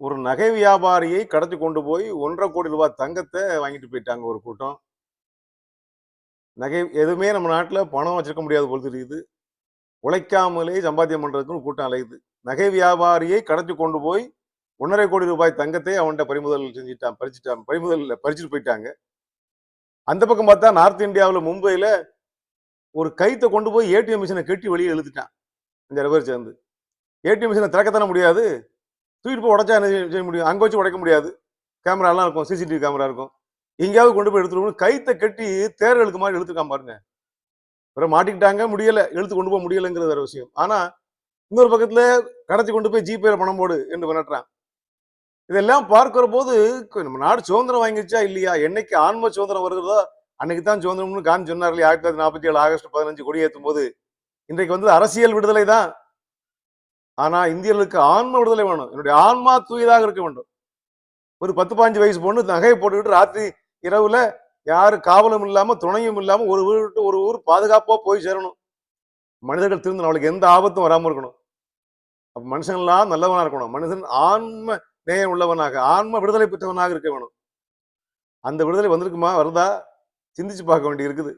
ஒரு நகை வியாபாரியை கடத்தி கொண்டு போய் 1,50,00,000 தங்கத்தை வாங்கிட்டு போயிட்டாங்க ஒரு கூட்டம். நகை எதுவுமே நம்ம நாட்டுல பணம் வச்சிருக்க முடியாது போல தெரியுது. உழைக்காமலே சம்பாத்தியம் பண்றதுக்குன்னு கூட்டம் அலையுது. நகை வியாபாரியை கடத்தி கொண்டு போய் ரூ. 1,50,00,000 தங்கத்தை அவன்கிட்ட பறிமுதல் செஞ்சுட்டான். பறிமுதல் இல்ல, பறிச்சுட்டு போயிட்டாங்க. அந்த பக்கம் பார்த்தா நார்த் இந்தியாவுல மும்பைல ஒரு கைத்த கொண்டு போய் ஏடிஎம் மிஷினை கட்டி வெளியே இழுத்துட்டான். 5 பேர் சேர்ந்து. ஏடிஎம் மிஷினை திறக்கத்தானே முடியாது. தூக்கிட்டு போய் உடைச்சா என்ன செய்ய முடியும்? அங்க வச்சு உடைக்க முடியாது. கேமரா எல்லாம் இருக்கும், சிசிடிவி கேமரா இருக்கும். எங்கேயாவது கொண்டு போய் எடுத்துட்டு கைத்த கட்டி தேர் இழுக்க மாதிரி இழுத்துக்காம பாருங்க. அப்புறம் மாட்டிக்கிட்டாங்க, முடியல, இழுத்து கொண்டு போக முடியலங்கிறது வேற விஷயம். ஆனா இன்னொரு பக்கத்துல கடத்தி கொண்டு போய் ஜிபேல பணம் போடு என்று மிரட்டுறான். இதெல்லாம் பார்க்கிற போது நம்ம நாடு சுதந்திரம் வாங்கிருச்சா இல்லையா? என்னைக்கு ஆன்ம சுதந்திரம் வருகிறதோ அன்னைக்கு தான் சுதந்திரம்னு காந்தி சொன்னார் இல்லையா? 1947 ஆகஸ்ட் 15 கொடியேற்றும் போது. இன்றைக்கு வந்து அரசியல் விடுதலை தான். ஆனா இந்தியர்களுக்கு ஆன்ம விடுதலை வேணும். என்னுடைய ஆன்மா தூயதாக இருக்க வேண்டும். ஒரு 10-15 வயசு பொண்ணு நகையை போட்டுக்கிட்டு ராத்திரி இரவுல யாரு காவலும் இல்லாம துணையும் இல்லாம ஒரு ஊர் விட்டு ஒரு ஊர் பாதுகாப்பா போய் சேரணும். மனிதர்கள் திருந்தணும், அவளுக்கு எந்த ஆபத்தும் வராம இருக்கணும். அப்ப மனுஷன்லாம் நல்லவனா இருக்கணும். மனுஷன் ஆன்ம நேயம் உள்ளவனாக, ஆன்ம விடுதலை பெற்றவனாக இருக்க வேணும். அந்த விடுதலை வந்திருக்குமா? வருதா? சிந்திச்சு பார்க்க வேண்டி இருக்குது.